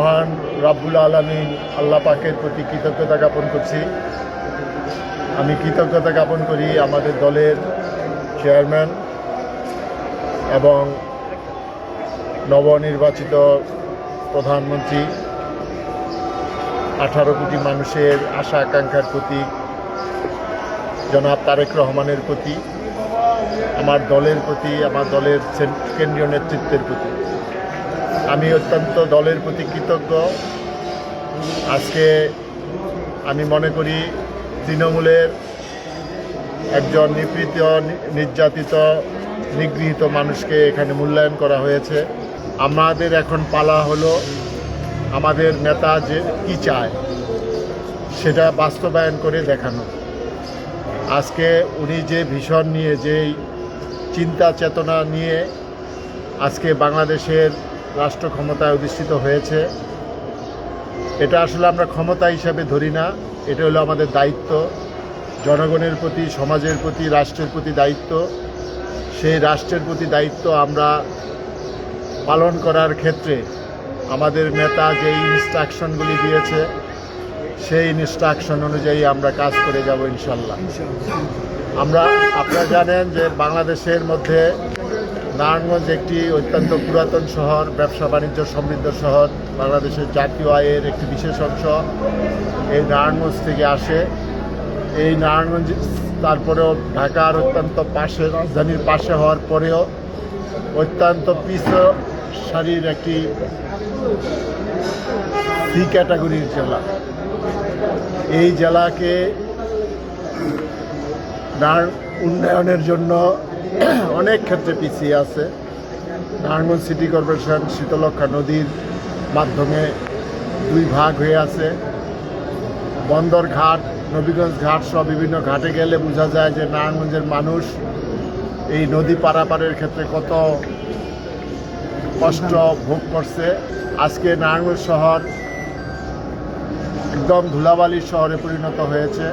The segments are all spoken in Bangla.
মহান রাব্বুল আলামিন আল্লাহ পাকের প্রতি কৃতজ্ঞতা জ্ঞাপন করছি। আমি কৃতজ্ঞতা জ্ঞাপন করি আমাদের দলের চেয়ারম্যান এবং নবনির্বাচিত প্রধানমন্ত্রী 18 কোটি মানুষের আশা আকাঙ্ক্ষার প্রতি জনাব তারেক রহমানের প্রতি, আমার দলের প্রতি, আমার দলের কেন্দ্রীয় নেতৃত্বের প্রতি আমি অত্যন্ত দলের প্রতি কৃতজ্ঞ। আজকে আমি মনে করি তৃণমূলের একজন নিপীড়িত, নির্যাতিত, নিগৃহীত মানুষকে এখানে মূল্যায়ন করা হয়েছে। আমাদের এখন পালা হলো আমাদের নেতা যে কী চায় সেটা বাস্তবায়ন করে দেখানো। আজকে উনি যে ভিশন নিয়ে, যেই চিন্তা চেতনা নিয়ে আজকে বাংলাদেশের রাষ্ট্র ক্ষমতায় অধিষ্ঠিত হয়েছে, এটা আসলে আমরা ক্ষমতা হিসাবে ধরি না। এটা হলো আমাদের দায়িত্ব, জনগণের প্রতি, সমাজের প্রতি, রাষ্ট্রের প্রতি দায়িত্ব। সেই রাষ্ট্রের প্রতি দায়িত্ব আমরা পালন করার ক্ষেত্রে আমাদের নেতা যে ইনস্ট্রাকশনগুলি দিয়েছে সেই ইনস্ট্রাকশন অনুযায়ী আমরা কাজ করে যাব ইনশাল্লাহ। আপনারা জানেন যে বাংলাদেশের মধ্যে নারায়ণগঞ্জ একটি অত্যন্ত পুরাতন শহর, ব্যবসা বাণিজ্য সমৃদ্ধ শহর, বাংলাদেশের জাতীয় আয়ের একটি বিশেষ অংশ এই নারায়ণগঞ্জ থেকে আসে। এই নারায়ণগঞ্জ তারপরেও ঢাকার অত্যন্ত পাশে, রাজধানীর পাশে হওয়ার পরেও অত্যন্ত পিছু সারির একটি সি ক্যাটাগরির জেলা। এই জেলাকে উন্নয়নের জন্য অনেক ক্ষেত্রে পিছিয়ে আছে। নারায়ণগঞ্জ সিটি কর্পোরেশন শীতলক্ষা নদীর মাধ্যমে 2 ভাগ হয়ে আছে। বন্দর ঘাট, নবীগঞ্জ ঘাট সহ বিভিন্ন ঘাটে গেলে বোঝা যায় যে নারায়ণগঞ্জের মানুষ এই নদী পারাপারের ক্ষেত্রে কত কষ্ট ভোগ করছে। আজকে নারায়ণগঞ্জ শহর একদম ধুলাবালির শহরে পরিণত হয়েছে।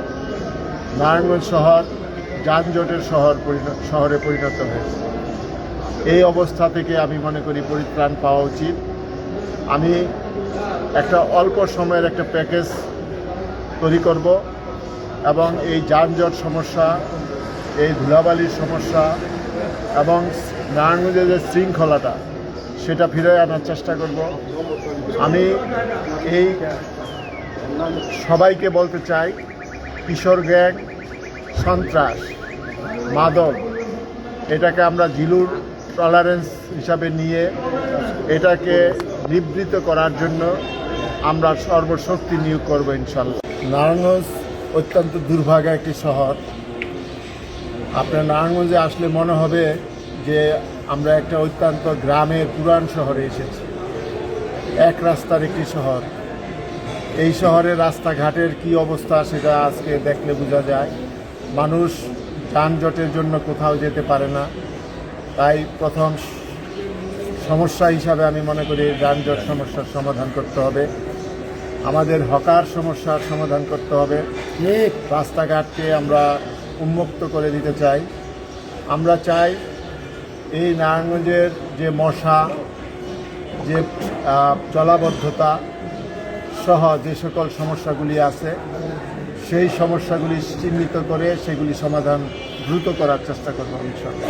নারায়ণগঞ্জ শহর যানজটের শহরে পরিণত হয়েছে। এই অবস্থা থেকে আমি মনে করি পরিত্রাণ পাওয়া উচিত। আমি একটা অল্প সময়ের একটা প্যাকেজ তৈরি করব এবং এই যানজট সমস্যা, এই ধুলাবালির সমস্যা এবং নারায়ণগঞ্জের যে শৃঙ্খলাটা সেটা ফিরে আনার চেষ্টা করব। আমি এই সবাইকে বলতে চাই, কিশোর গ্যাং, সন্ত্রাস, মাদক, এটাকে আমরা জিরো টলারেন্স হিসাবে নিয়ে এটাকে নিবৃত করার জন্য আমরা সর্বশক্তি নিয়োগ করব ইনশাল্লাহ। নারায়ণগঞ্জ অত্যন্ত দুর্ভাগা একটি শহর। আপনার নারায়ণগঞ্জে আসলে মনে হবে যে আমরা একটা অত্যন্ত গ্রামের পুরান শহরে এসেছি। এক রাস্তার একটি শহর। এই শহরের রাস্তাঘাটের কি অবস্থা সেটা আজকে দেখলে বোঝা যায়। মানুষ যানজটের জন্য কোথাও যেতে পারে না। তাই প্রথম সমস্যা হিসাবে আমি মনে করি যানজট সমস্যার সমাধান করতে হবে। আমাদের হকার সমস্যার সমাধান করতে হবে। রাস্তাঘাটকে আমরা উন্মুক্ত করে দিতে চাই। আমরা চাই এই নারায়ণগঞ্জের যে মশা, যে জলাবদ্ধতা সহ যে সকল সমস্যাগুলি আছে সেই সমস্যাগুলি চিহ্নিত করে সেগুলি সমাধান দ্রুত করার চেষ্টা করব ইনশাআল্লাহ।